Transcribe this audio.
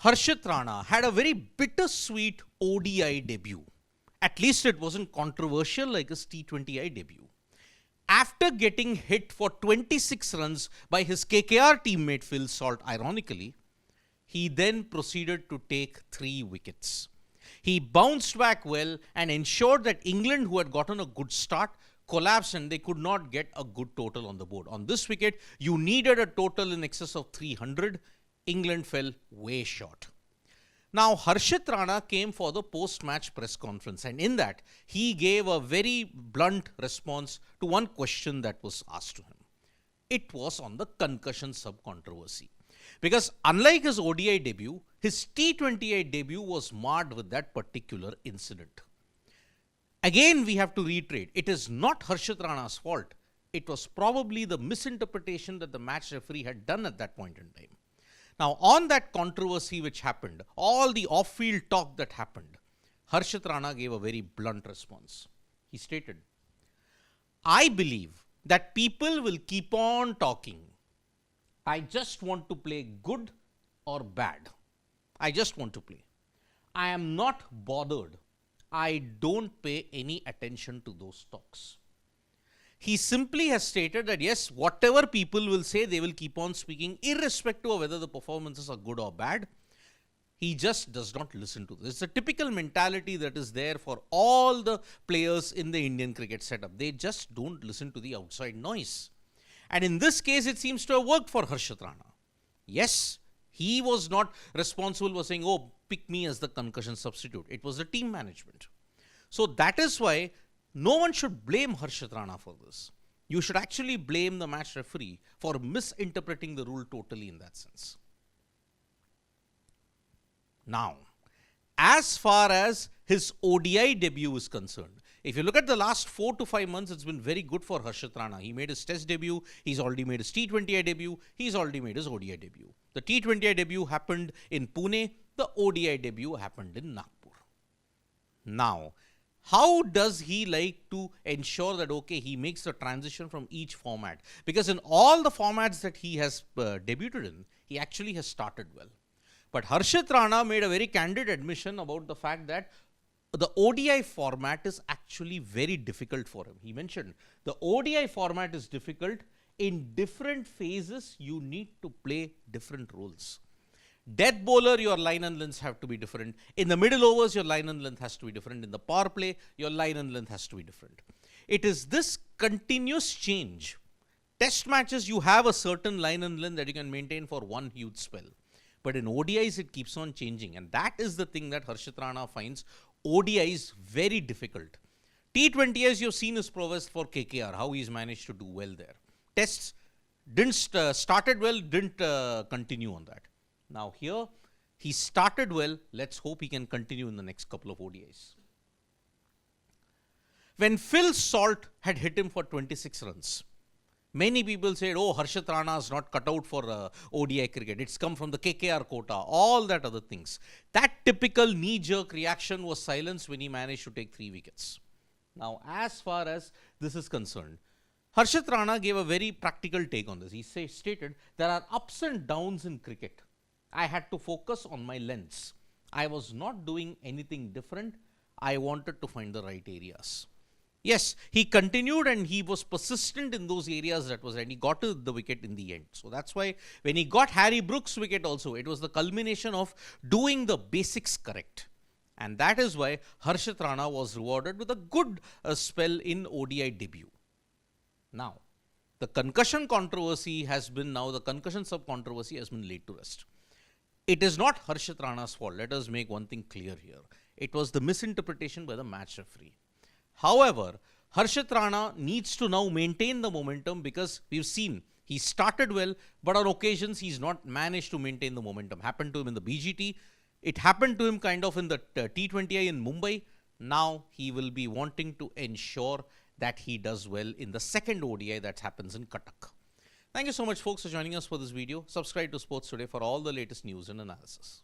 Harshit Rana had a very bittersweet ODI debut. At least it wasn't controversial like his T20I debut. After getting hit for 26 runs by his KKR teammate Phil Salt, ironically, he then proceeded to take 3 wickets. He bounced back well and ensured that England, who had gotten a good start, collapsed and they could not get a good total on the board. On this wicket, you needed a total in excess of 300. England fell way short. Now, Harshit Rana came for the post-match press conference, and in that, he gave a very blunt response to one question that was asked to him. It was on the concussion sub-controversy. Because unlike his ODI debut, his T20I debut was marred with that particular incident. Again, we have to reiterate, it is not Harshit Rana's fault. It was probably the misinterpretation that the match referee had done at that point in time. Now, on that controversy which happened, all the off-field talk that happened, Harshit Rana gave a very blunt response. He stated, "I believe that people will keep on talking. I just want to play good or bad. I just want to play. I am not bothered. I don't pay any attention to those talks." He simply has stated that yes, whatever people will say, they will keep on speaking irrespective of whether the performances are good or bad. He just does not listen to this. It's a typical mentality that is there for all the players in the Indian cricket setup. They just don't listen to the outside noise. And in this case, it seems to have worked for Harshit Rana. Yes, he was not responsible for saying, oh, pick me as the concussion substitute. It was the team management. So that is why no one should blame Harshit Rana for this. You should actually blame the match referee for misinterpreting the rule totally in that sense. Now, as far as his ODI debut is concerned, if you look at the last 4 to 5 months, it's been very good for Harshit Rana. He made his Test debut, he's already made his T20I debut, he's already made his ODI debut. The T20I debut happened in Pune, the ODI debut happened in Nagpur. Now, how does he like to ensure that, okay, he makes the transition from each format? Because in all the formats that he has debuted in, he actually has started well. But Harshit Rana made a very candid admission about the fact that the ODI format is actually very difficult for him. He mentioned the ODI format is difficult. In different phases, you need to play different roles. Death bowler, your line and lengths have to be different. In the middle overs, your line and length has to be different. In the power play, your line and length has to be different. It is this continuous change. Test matches, you have a certain line and length that you can maintain for one huge spell. But in ODIs, it keeps on changing. And that is the thing that Harshit Rana finds ODIs very difficult. T20Is, you've seen his prowess for KKR, how he's managed to do well there. Tests didn't started well, didn't continue on that. Now here, he started well. Let's hope he can continue in the next couple of ODIs. When Phil Salt had hit him for 26 runs, many people said, oh, Harshit Rana is not cut out for ODI cricket. It's come from the KKR quota, all that other things. That typical knee-jerk reaction was silenced when he managed to take 3 wickets. Now, as far as this is concerned, Harshit Rana gave a very practical take on this. He stated, there are ups and downs in cricket. I had to focus on my lengths. I was not doing anything different. I wanted to find the right areas. Yes, he continued and he was persistent in those areas that was, and he got to the wicket in the end. So that's why when he got Harry Brooks' wicket also, it was the culmination of doing the basics correct. And that is why Harshit Rana was rewarded with a good spell in ODI debut. Now, the concussion controversy has been the concussion sub-controversy has been laid to rest. It is not Harshit Rana's fault. Let us make one thing clear here. It was the misinterpretation by the match referee. However, Harshit Rana needs to now maintain the momentum because we've seen he started well, but on occasions he's not managed to maintain the momentum. Happened to him in the BGT. It happened to him kind of in the T20I in Mumbai. Now he will be wanting to ensure that he does well in the second ODI that happens in Cuttack. Thank you so much, folks, for joining us for this video. Subscribe to Sports Today for all the latest news and analysis.